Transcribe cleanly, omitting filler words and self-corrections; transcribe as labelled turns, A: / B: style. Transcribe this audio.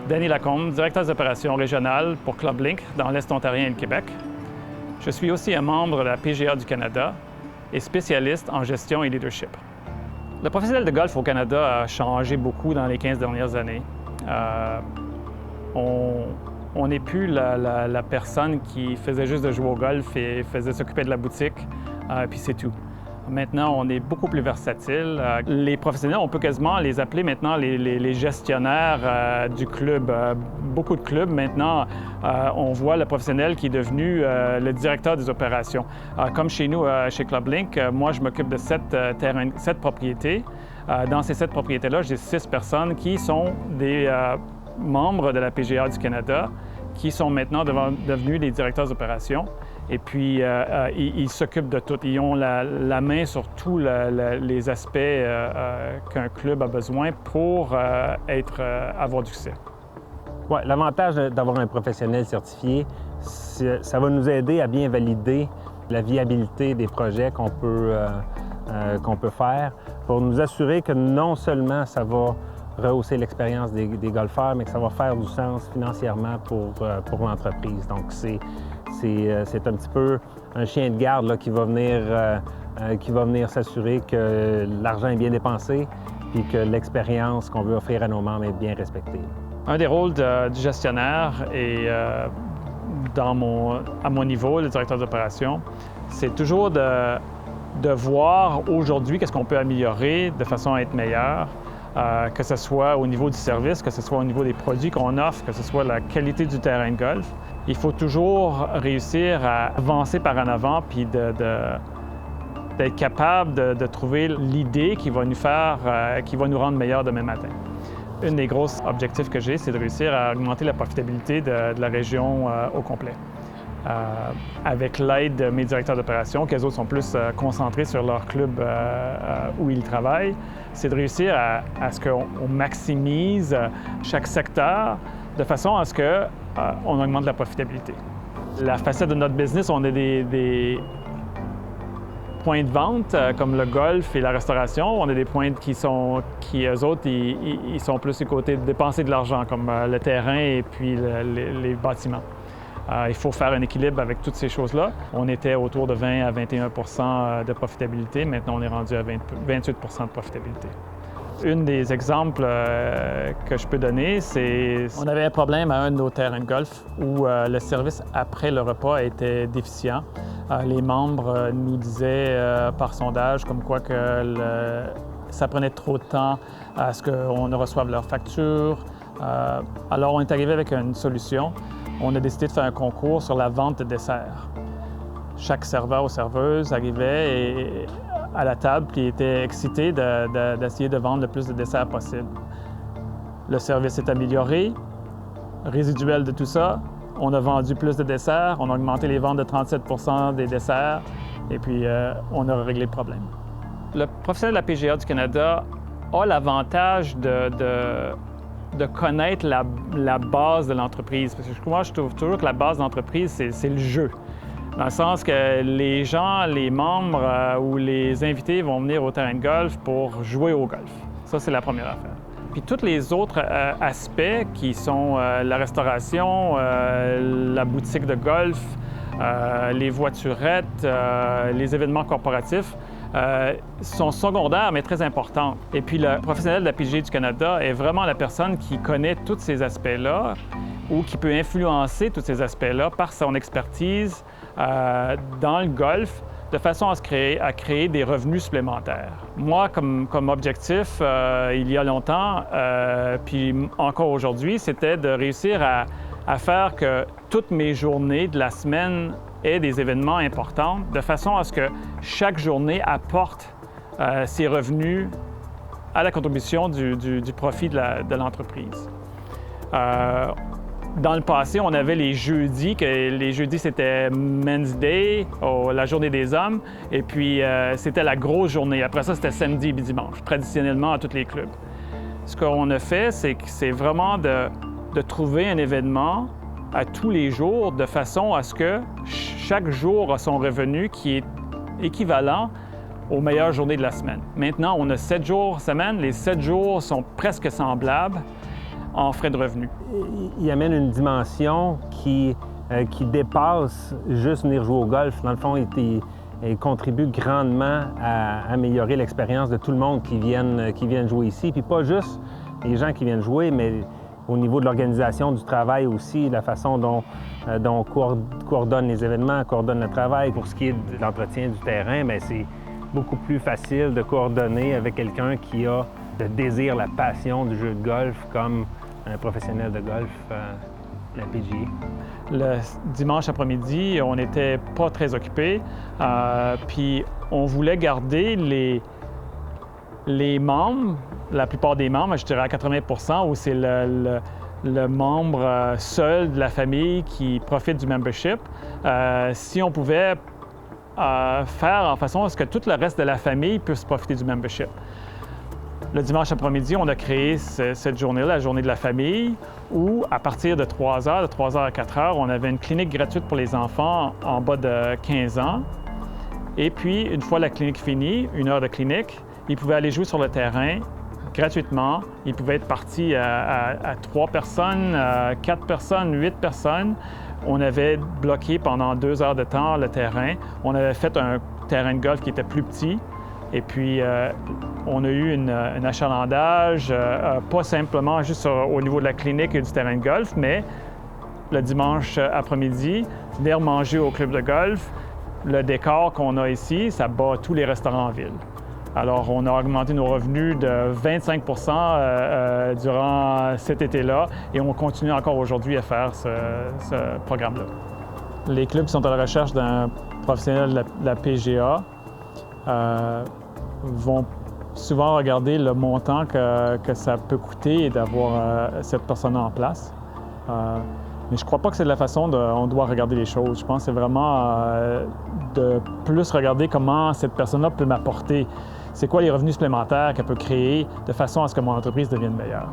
A: Danny Lacombe, directeur des opérations régionales pour Club Link dans l'Est ontarien et le Québec. Je suis aussi un membre de la PGA du Canada et spécialiste en gestion et leadership. Le professionnel de golf au Canada a changé beaucoup dans les 15 dernières années. On n'est plus la personne qui faisait juste de jouer au golf et faisait s'occuper de la boutique, puis c'est tout. Maintenant, on est beaucoup plus versatile. Les professionnels, on peut quasiment les appeler maintenant les gestionnaires du club. Beaucoup de clubs, maintenant, on voit le professionnel qui est devenu le directeur des opérations. Comme chez nous, chez Club Link, moi, je m'occupe de 7 propriétés. Dans ces 7 propriétés-là, j'ai 6 personnes qui sont des membres de la PGA du Canada, qui sont maintenant devenus des directeurs d'opérations. Et puis, ils s'occupent de tout. Ils ont la main sur tous les aspects qu'un club a besoin pour avoir du succès.
B: Ouais, l'avantage d'avoir un professionnel certifié, ça va nous aider à bien valider la viabilité des projets qu'on peut faire pour nous assurer que non seulement ça va rehausser l'expérience des golfeurs, mais que ça va faire du sens financièrement pour l'entreprise. Donc, c'est un petit peu un chien de garde là, qui va venir s'assurer que l'argent est bien dépensé et que l'expérience qu'on veut offrir à nos membres est bien respectée.
A: Un des rôles du gestionnaire et à mon niveau, le directeur d'opération, c'est toujours de voir aujourd'hui qu'est-ce qu'on peut améliorer de façon à être meilleur. Que ce soit au niveau du service, que ce soit au niveau des produits qu'on offre, que ce soit la qualité du terrain de golf. Il faut toujours réussir à avancer par en avant puis d'être capable de trouver l'idée qui va nous rendre meilleurs demain matin. Un des gros objectifs que j'ai, c'est de réussir à augmenter la profitabilité de la région au complet. Avec l'aide de mes directeurs d'opération, qu'eux autres sont plus concentrés sur leur club où ils travaillent, c'est de réussir à ce qu'on maximise chaque secteur de façon à ce qu'on augmente la profitabilité. La facette de notre business, on a des points de vente comme le golf et la restauration. On a des points eux autres, ils sont plus du côté de dépenser de l'argent, comme le terrain et puis les bâtiments. Il faut faire un équilibre avec toutes ces choses-là. On était autour de 20 à 21 % de profitabilité. Maintenant, on est rendu à 28 % de profitabilité. Un des exemples que je peux donner, c'est on avait un problème à un de nos terrains de golf où le service après le repas était déficient. Les membres nous disaient par sondage comme quoi que ça prenait trop de temps à ce qu'on reçoive leur facture. Alors, on est arrivé avec une solution. On a décidé de faire un concours sur la vente de desserts. Chaque serveur ou serveuse arrivait à la table et était excité d'essayer de vendre le plus de desserts possible. Le service est amélioré. Résiduel de tout ça, on a vendu plus de desserts, on a augmenté les ventes de 37 % des desserts et puis on a réglé le problème. Le professionnel de la PGA du Canada a l'avantage de connaître la base de l'entreprise. Parce que moi, je trouve toujours que la base de l'entreprise, c'est le jeu. Dans le sens que les gens, les membres ou les invités vont venir au terrain de golf pour jouer au golf. Ça, c'est la première affaire. Puis tous les autres aspects qui sont la restauration, la boutique de golf, les voiturettes, les événements corporatifs, sont secondaires, mais très importantes. Et puis, le professionnel de la PGA du Canada est vraiment la personne qui connaît tous ces aspects-là ou qui peut influencer tous ces aspects-là par son expertise dans le golf de façon à créer des revenus supplémentaires. Moi, comme objectif, il y a longtemps, puis encore aujourd'hui, c'était de réussir à faire que toutes mes journées de la semaine aient des événements importants, de façon à ce que chaque journée apporte ses revenus à la contribution du profit de l'entreprise. Dans le passé, on avait les jeudis, c'était Men's Day, la journée des hommes, et puis c'était la grosse journée. Après ça, c'était samedi et dimanche, traditionnellement à tous les clubs. Ce qu'on a fait, c'est vraiment de trouver un événement à tous les jours de façon à ce que chaque jour a son revenu qui est équivalent aux meilleures journées de la semaine. Maintenant, on a 7 jours semaine. Les 7 jours sont presque semblables. en frais de revenus.
B: Il amène une dimension qui dépasse juste venir jouer au golf. Dans le fond, il contribue grandement à améliorer l'expérience de tout le monde qui viennent jouer ici. Puis pas juste les gens qui viennent jouer, mais au niveau de l'organisation du travail aussi, la façon dont on coordonne les événements, coordonne le travail. Pour ce qui est de l'entretien du terrain, bien, c'est beaucoup plus facile de coordonner avec quelqu'un qui a le désir, la passion du jeu de golf comme un professionnel de golf, la PGA.
A: Le dimanche après-midi, on n'était pas très occupés, puis on voulait garder les membres, la plupart des membres, je dirais à 80%, où c'est le membre seul de la famille qui profite du membership. Si on pouvait faire en façon à ce que tout le reste de la famille puisse profiter du membership. Le dimanche après-midi, on a créé cette journée-là, la journée de la famille, où à partir de 3 h, de 3 h à 4 h, on avait une clinique gratuite pour les enfants en bas de 15 ans. Et puis, une fois la clinique finie, 1 heure de clinique, ils pouvaient aller jouer sur le terrain gratuitement. Ils pouvaient être partis à 3 personnes, 4 personnes, 8 personnes. On avait bloqué pendant 2 heures de temps le terrain. On avait fait un terrain de golf qui était plus petit. Et puis, on a eu un achalandage, pas simplement juste au niveau de la clinique et du terrain de golf, mais le dimanche après-midi, venir manger au club de golf. Le décor qu'on a ici, ça bat tous les restaurants en ville. Alors, on a augmenté nos revenus de 25 durant cet été-là et on continue encore aujourd'hui à faire ce programme-là. Les clubs qui sont à la recherche d'un professionnel de la PGA vont souvent regarder le montant que ça peut coûter d'avoir cette personne en place. Mais je ne crois pas que c'est de la façon dont on doit regarder les choses. Je pense que c'est vraiment de plus regarder comment cette personne-là peut m'apporter. C'est quoi les revenus supplémentaires qu'elle peut créer de façon à ce que mon entreprise devienne meilleure.